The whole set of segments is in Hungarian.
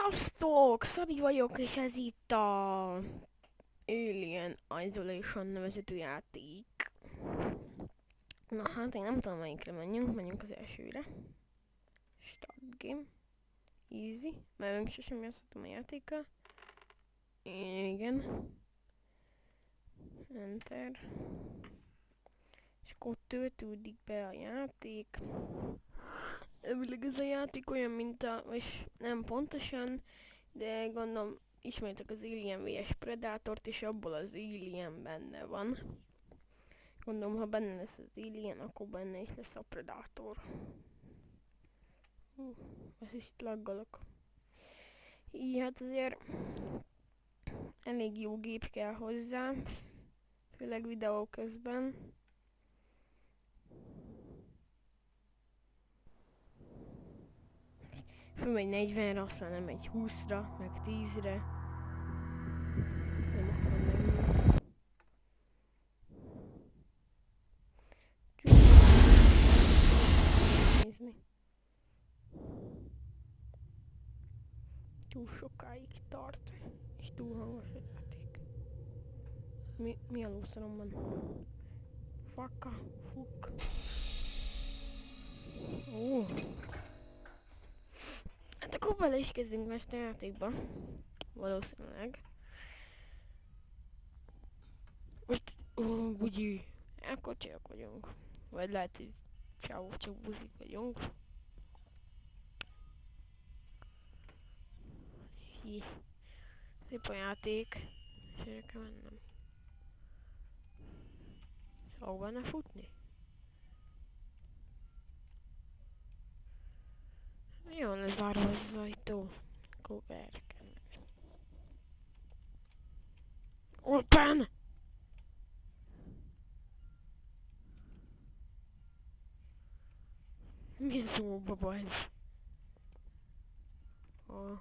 Sziasztok! Szabi vagyok, és ez itt a Alien Isolation nevezetű játék. Na hát, én nem tudom melyikre menjünk az elsőre. Start game. Easy. Mert még sosem játszottam a játékkal. Igen. Enter. És akkor töltődik be a játék. Elvileg ez a játék olyan, mint a... és nem pontosan, de gondolom ismertek az Alien vs Predatort, és abból az Alien benne van. Gondolom, ha benne lesz az Alien, akkor benne is lesz a Predator. Ezt is itt laggolok. Így hát azért elég jó gép kell hozzá, főleg videó közben. Fölmegy 40-re, aztán nem megy 20-ra, meg 10-re. Nem akarom menni. Nézni. Túl sokáig tart, és túl hangos a játék. Mi a lószarom van? Fakka, fuk. Ó. Hát akkor bele is kezdünk ezt a játékba. Valószínűleg. Most, bugyi, elkocsiak vagyunk. Vagy lehet, hogy csávok csak buzik vagyunk. Hi. Szép a játék. És el kell mennem. Ahova ne futni? Jó lesz várva az ajtó. Akkor erre kell menni. Open! Milyen szóbaba ez? Oh.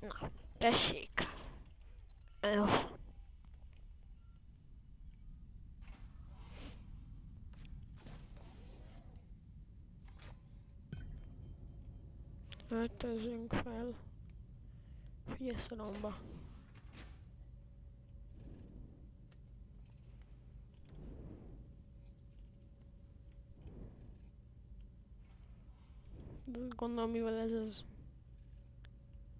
Na, tessék. Jó. Öltözünk fel. Figyelj szalomba. Gondolom, mivel ez az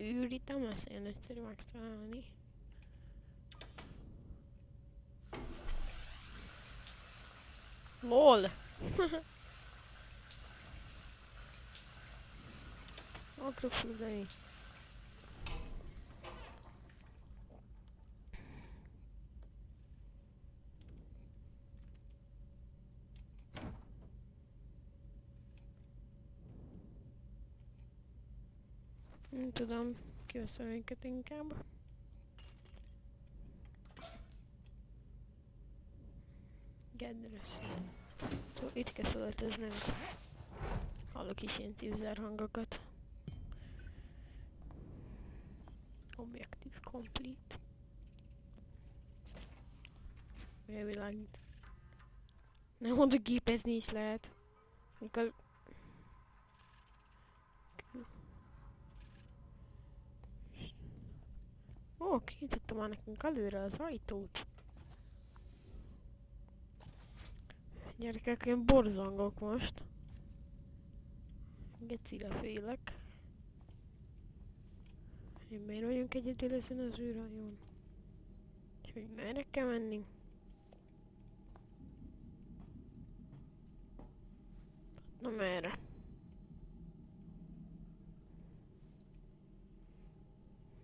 űr, itt nem lesz ilyen egyszerű megtalálni. LOL! Akarok fürdeni. Nem tudom, kiveszem őket inkább. Gedresen. Szóval itt kell felöltöznünk. Hallok is ilyen cipzár hangokat. Objective complete. Elvilágít. Nem oda gépezni is lehet. Amikor... Ó, kinyitottam már nekünk előre az ajtót. Gyerekek, én borzongok most. Gecire félek. Én miért vagyunk egyedül ezen az űrhajón? És hogy merre kell menni? Na merre?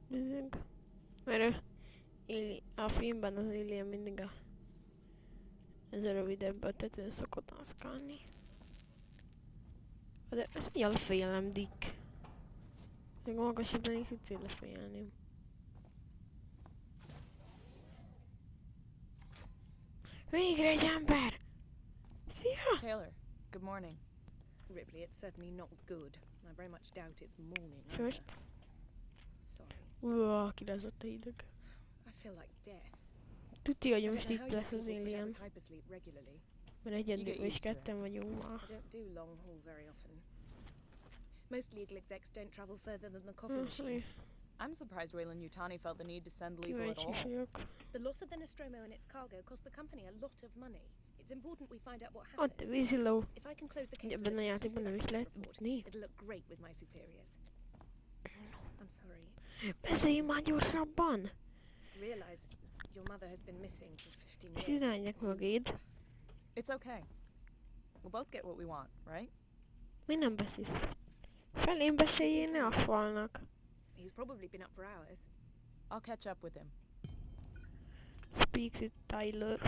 Nézzük. Mert a filmben az Alien mindig ez a rövidebb a tetőn szokott mászkálni. De ez mi a félem, Dick? Még magasabban is itt tőle félni. Végre egy ember! Szia! Taylor, good morning. Ripley, it's certainly not good. I very much doubt it's morning. First. Sorry. Kirázott a hideg. I feel like death. Tudja, hogy I don't most know how itt you lesz az people put up alien. with hypersleep regularly. Mert egyedül get és used to it. ketten vagyunk ma. I don't do long haul very often. Most legal execs don't travel further than the coffee machine. I'm surprised Wayland Yutani felt the need to send legal at Kíváncsi all. vagyok. The loss of the Nostromo and its cargo cost the company a lot of money. It's important we find out what Ott happened. víziló. If I can close the case Ebben a with a játékban nem is conclusive lehet report, tudni. it'll look great with my superiors. I'm sorry. Beszélj már gyorsabban! Realized your mother has been missing for 15 years. Csinálják magad. It's okay. We'll both get what we want, right? Mi nem beszélsz? Felém beszéljél, ne a falnak. He's probably been up for hours. I'll catch up with him. Speaks with Tyler.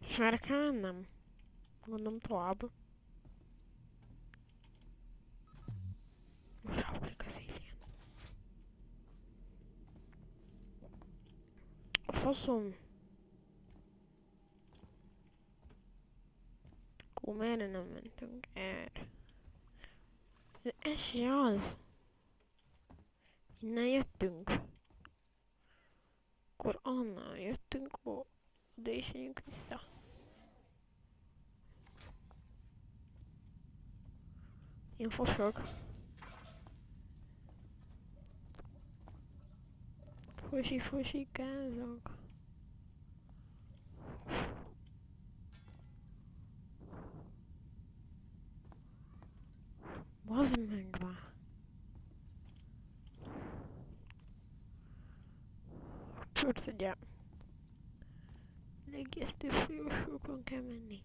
Sárkán nem. Gondolom tovább. Most ráugrik az alien. A faszom. Akkor merre nem mentünk erre? De ez se az. Innen jöttünk. Akkor annál jöttünk, oda is jönjünk vissza. Én fosok. Fosikázok. Bazd meg már. Csort ugye. Legésztő folyosókon kell menni.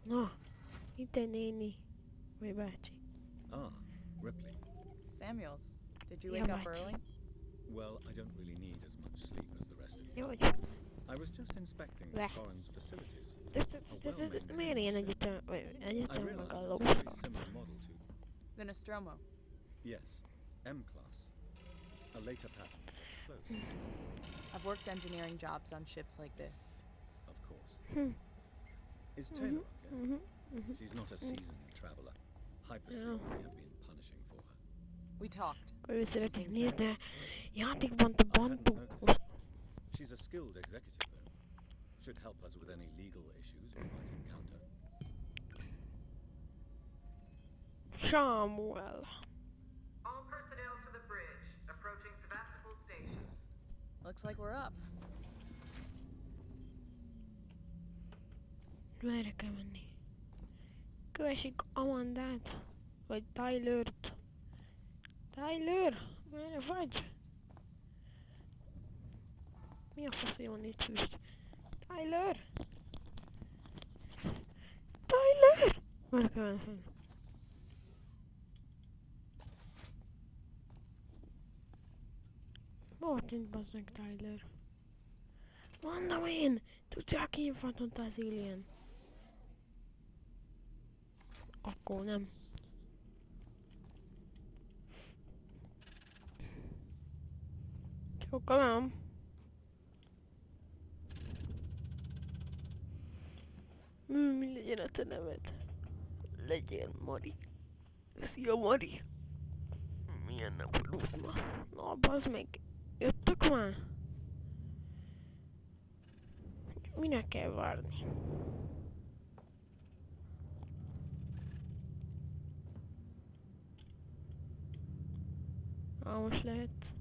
Na, itt egy néni. Vagy bácsi. Ah, Ripley. Samuels, did you Yeah, wake up Mike. early? Well, I don't really need as much sleep as the rest of you. Jó, hogy I was just inspecting the Bleh. Torrens facilities. miért ilyen egyetem, vagy I egyetem meg realize a it's a very lobszart? similar model to... The Nostromo. Yes, M-class. A later pattern. Close, I've worked engineering jobs on ships like this. of course. Hmm. Is Taylor okay? She's not a seasoned traveler. Hypersleep may have been punishing for her. We talked. Akkor ő She szeretnék seems nézni, de nervous. játékban a I hadn't bandó. noticed. She's a skilled executive, though. Should help us with any legal issues we might encounter. Samuel. All personnel to the bridge, approaching Sevastopol Station. Looks like we're up. Merre kell menni? Kövessük Amandát. Vagy Tylert. Tyler? Merre vagy? Mi a fasz van itt füst? Tyler? Tyler! Merre kell menni? Hol tűnt bazzeg Tyler? Mondom én! Tudják, én fantotta az alien. Akkor nem. Sokkal nem. Mi legyen a te neved? Legyen Mari. Szia Mari. Milyen nap volt ma? Na bazd meg. Jöttök már? Minek kell várni? Most lehet.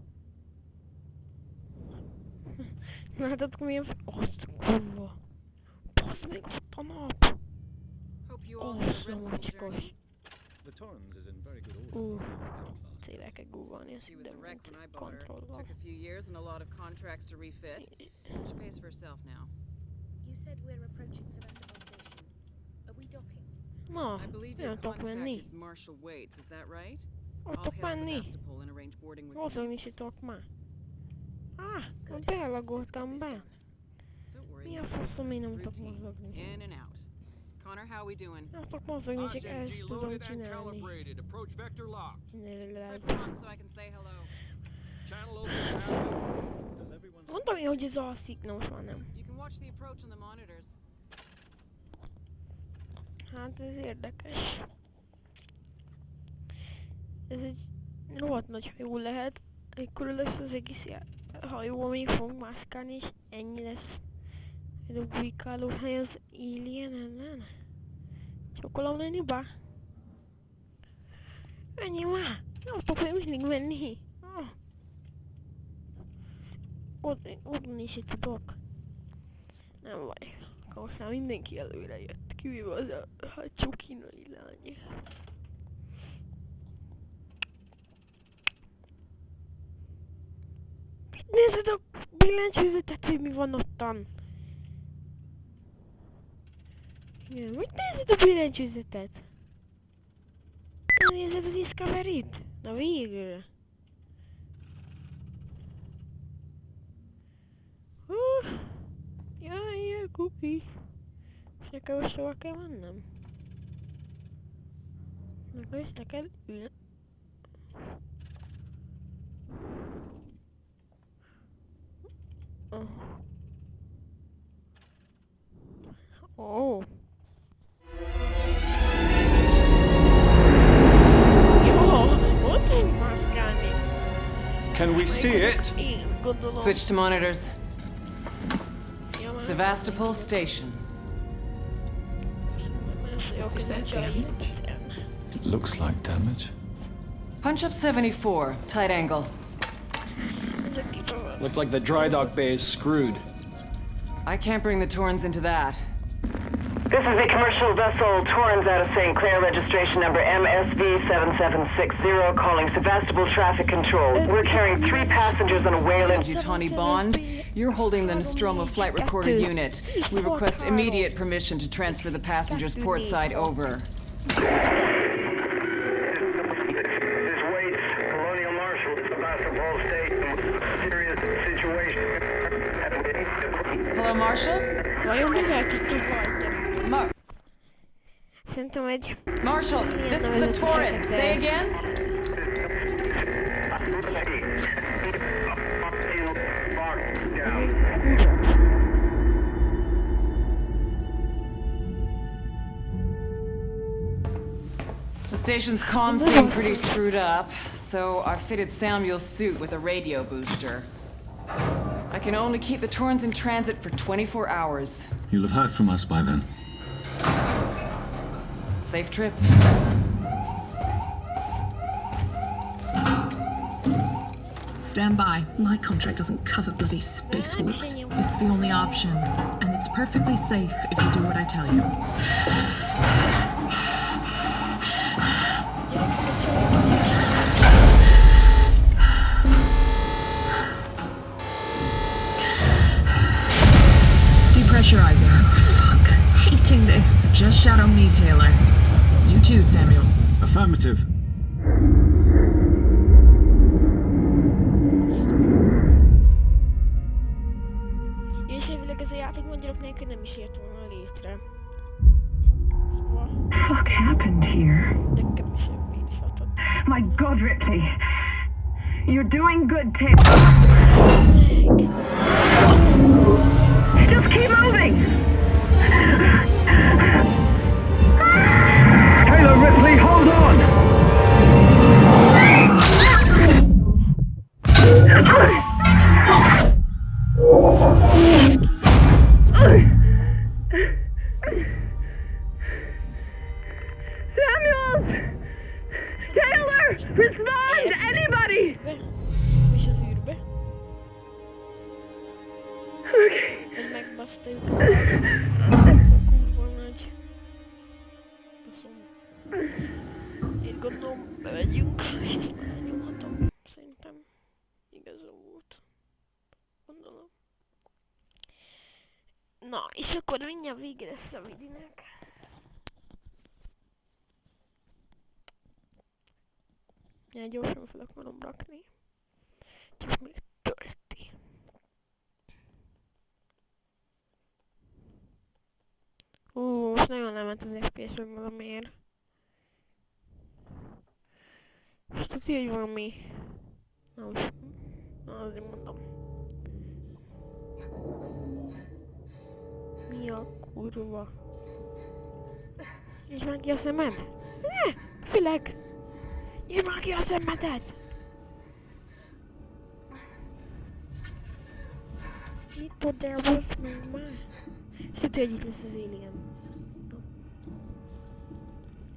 Látod, milyen azt kurva. Basz meg ott a nap. Hope you all had a restful journey. Macskos. The Torrens is in very good order for an M-class. Széle kell googolni ezt, She was de a wreck when I bought her. kontrollal. Took a few years and a lot of contracts to refit. She pays for herself now. You said we're approaching Sevastopol Station. Are we docking? Na, I believe your nem tudok contact menni. is Marshall Waits, is that right? Ott I'll tudok hail menni. Sevastopol and arrange boarding with you. Valószínűleg is tudok már. Good. Let's get Belagoltam this be. done. Don't worry. Mi a faszom, én nem tudok Routine. mozogni. In and out. Connor, how we doing? Nem tudok mozogni, csak ezt SMG tudom loaded and csinálni. calibrated. Approach vector locked. Rip on so I can say hello. Channel open. Pattern. Does everyone... Mondtam én, hogy ez alszik, na most már nem. You can watch the approach on the monitors. Hát ez érdekes. Ez egy rohadt nagy hajó lehet. Ekkora lesz az egész hajó, ami fog mászkálni, és ennyi lesz. Ez a bujkáló hely az Alien ellen. Csokolom lenni bá. Ennyi már. Nem tudok még mindig menni. Ott is egy tudok. Nem baj. Akkor most már mindenki előre jött. Kivéve az a csukínai lány. Mit nézed a billentyűzetet, hogy mi van ottan? Igen, mit nézed a billentyűzetet? Nézed az Discovery-t? Na végül. Jaj, kuki. És nekem most hova kell mennem? Akkor is le kell ülni. Oh. Can we see it? Switch to monitors. Sevastopol Station. Is that damage? It looks like damage. Punch up 74, tight angle. Looks like the dry dock bay is screwed. I can't bring the Torrens into that. This is the commercial vessel Torrens out of St. Clair, registration number MSV7760, calling Sevastopol Traffic Control. We're carrying 3 passengers on a Wayland. Yutani Bond, you're holding the Nostromo flight recorder unit. We request immediate permission to transfer the passengers portside over. This Waits, Colonial Marshal, Sevastopol Station. Serious situation. Hello, Marshal? Vajon mi lehet itt a Szerintem egy... Marshal, this is the Torrens. Say again? The station's comms seem pretty screwed up, so I fitted Samuel's suit with a radio booster. I can only keep the Torrens in transit for 24 hours. You'll have heard from us by then. Safe trip. Stand by. My contract doesn't cover bloody space walks. It's the only option, and it's perfectly safe if you do what I tell you. Depressurizing. Fuck. Hating this. Just shadow me, Taylor. You too, Samuels. Affirmative. És elvileg ez a játék magyarok nélkül nem is ért volna létre. Szóval... Fuck happened here? De kevesebb én is adhat. My God, Ripley. You're doing good, Taylor. Just keep moving! Taylor, Ripley, hold on! Samuels! Taylor! Respond! Anybody! És az űrbe. Ez megbaszta őket. Kurva nagy. Baszom. Én gondolom, bemegyünk, és ezt már elnyomhatom. Szerintem igazam volt. Gondolom. Na, és akkor mindjárt vége lesz a videónak. Ja, gyorsan fel akarom rakni. Csak még tölti. Most nagyon lement az FPS-ről valamiért. Most tudja, hogy valami... Na most... Na azért mondom. Mi a kurva? Nyisd már ki a szemed! Ne! Fülek! Nyisd már ki a szemedet! Itt put there was my mind. És tudja, hogy itt lesz az alien.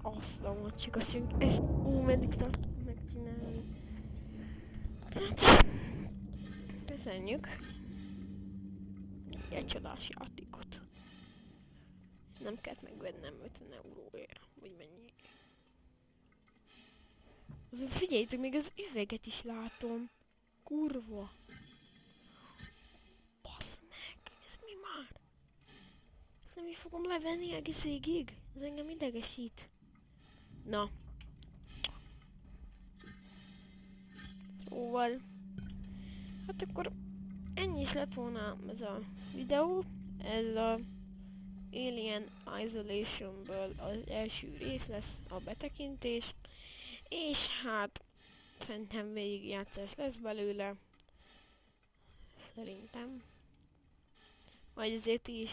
Azt a macsik, azt mondjuk, ezt meddig tartok megcsinálni. Hát... Köszönjük. Egy csodás játékot. Nem kellett megvennem 50 euróért, vagy mennyi. Azon figyeljétek, még az üveget is látom. Kurva. Basz meg, ez mi már? Ezt nem is fogom levenni egész végig. Ez engem idegesít. Na. Szóval. Hát akkor ennyi is lett volna ez a videó. Ez a Alien Isolationből az első rész lesz a betekintés. És hát szerintem végigjátszás lesz belőle. Szerintem. Majd azért is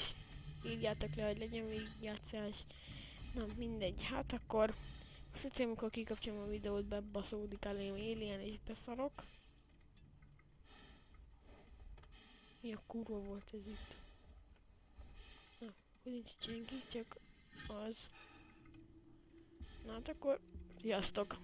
írjátok le, hogy legyen végigjátszás. Na mindegy, hát akkor szerintem amikor kikapcsolom a videót, bebaszódik elém Alien és beszarok. Mi a kurva volt ez itt? Na, hogy nincs senki, csak az. Na hát akkor, sziasztok!